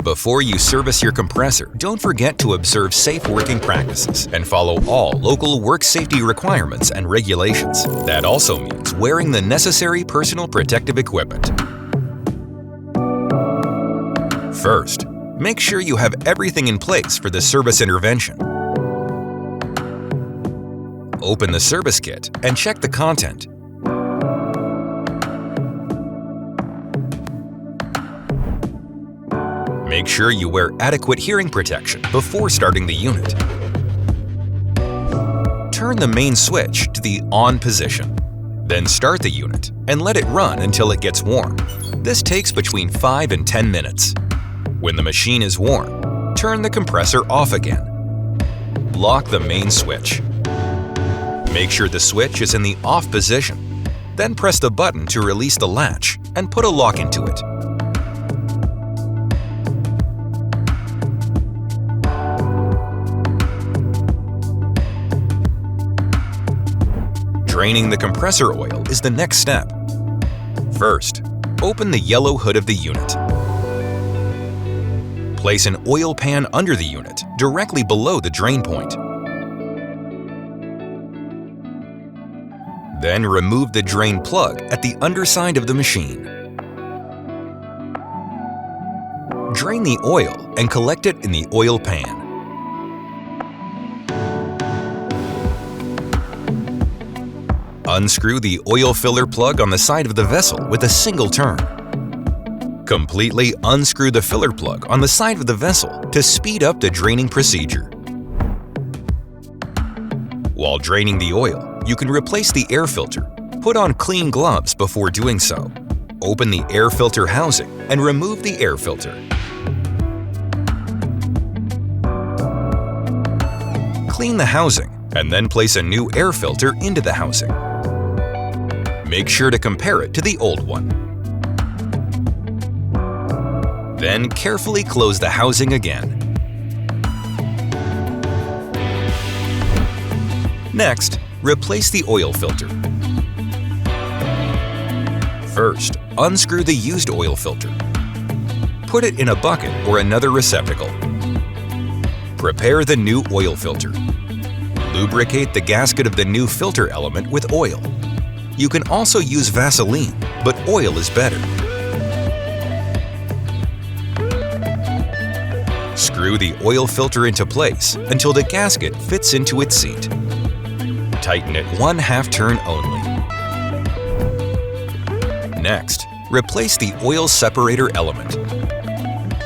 Before you service your compressor, don't forget to observe safe working practices and follow all local work safety requirements and regulations. That also means wearing the necessary personal protective equipment. First, make sure you have everything in place for the service intervention. Open the service kit and check the content. Make sure you wear adequate hearing protection before starting the unit. Turn the main switch to the on position. Then start the unit and let it run until it gets warm. This takes between 5 and 10 minutes. When the machine is warm, turn the compressor off again. Lock the main switch. Make sure the switch is in the off position. Then press the button to release the latch and put a lock into it. Draining the compressor oil is the next step. First, open the yellow hood of the unit. Place an oil pan under the unit, directly below the drain point. Then remove the drain plug at the underside of the machine. Drain the oil and collect it in the oil pan. Unscrew the oil filler plug on the side of the vessel with a single turn. Completely unscrew the filler plug on the side of the vessel to speed up the draining procedure. While draining the oil, you can replace the air filter. Put on clean gloves before doing so. Open the air filter housing and remove the air filter. Clean the housing and then place a new air filter into the housing. Make sure to compare it to the old one. Then carefully close the housing again. Next, replace the oil filter. First, unscrew the used oil filter. Put it in a bucket or another receptacle. Prepare the new oil filter. Lubricate the gasket of the new filter element with oil. You can also use Vaseline, but oil is better. Screw the oil filter into place until the gasket fits into its seat. Tighten it 1/2 turn only. Next, replace the oil separator element.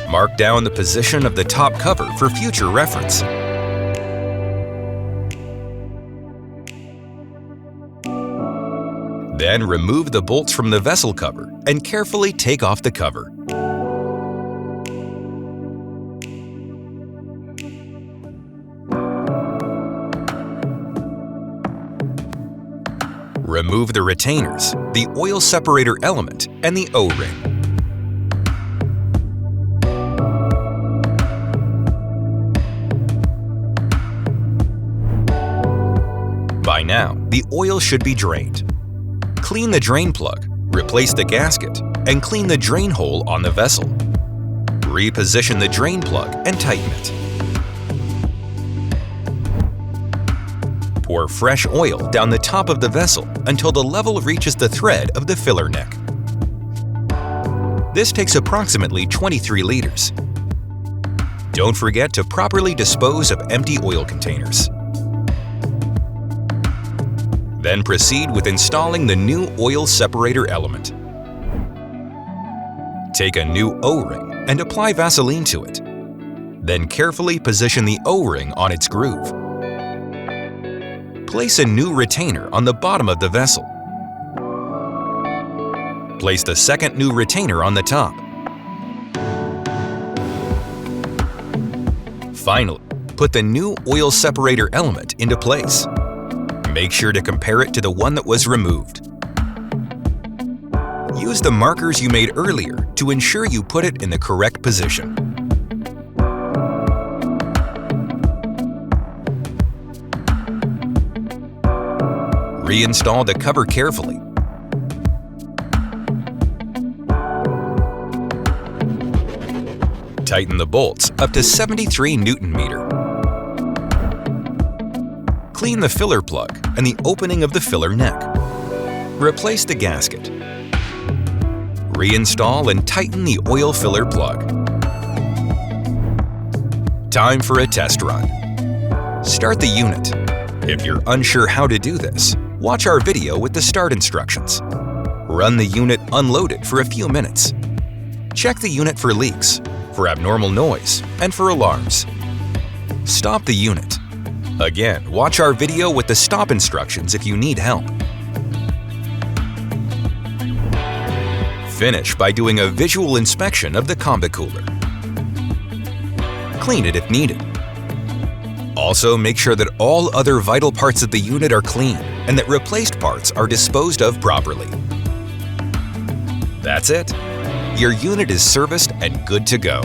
Mark down the position of the top cover for future reference. Then remove the bolts from the vessel cover and carefully take off the cover. Remove the retainers, the oil separator element, and the O-ring. By now, the oil should be drained. Clean the drain plug, replace the gasket, and clean the drain hole on the vessel. Reposition the drain plug and tighten it. Pour fresh oil down the top of the vessel until the level reaches the thread of the filler neck. This takes approximately 23 liters. Don't forget to properly dispose of empty oil containers. Then proceed with installing the new oil separator element. Take a new O-ring and apply Vaseline to it. Then carefully position the O-ring on its groove. Place a new retainer on the bottom of the vessel. Place the second new retainer on the top. Finally, put the new oil separator element into place. Make sure to compare it to the one that was removed. Use the markers you made earlier to ensure you put it in the correct position. Reinstall the cover carefully. Tighten the bolts up to 73 Newton-meter. Clean the filler plug and the opening of the filler neck. Replace the gasket. Reinstall and tighten the oil filler plug. Time for a test run. Start the unit. If you're unsure how to do this, watch our video with the start instructions. Run the unit unloaded for a few minutes. Check the unit for leaks, for abnormal noise, and for alarms. Stop the unit. Again, watch our video with the stop instructions if you need help. Finish by doing a visual inspection of the combi cooler. Clean it if needed. Also, make sure that all other vital parts of the unit are clean and that replaced parts are disposed of properly. That's it. Your unit is serviced and good to go.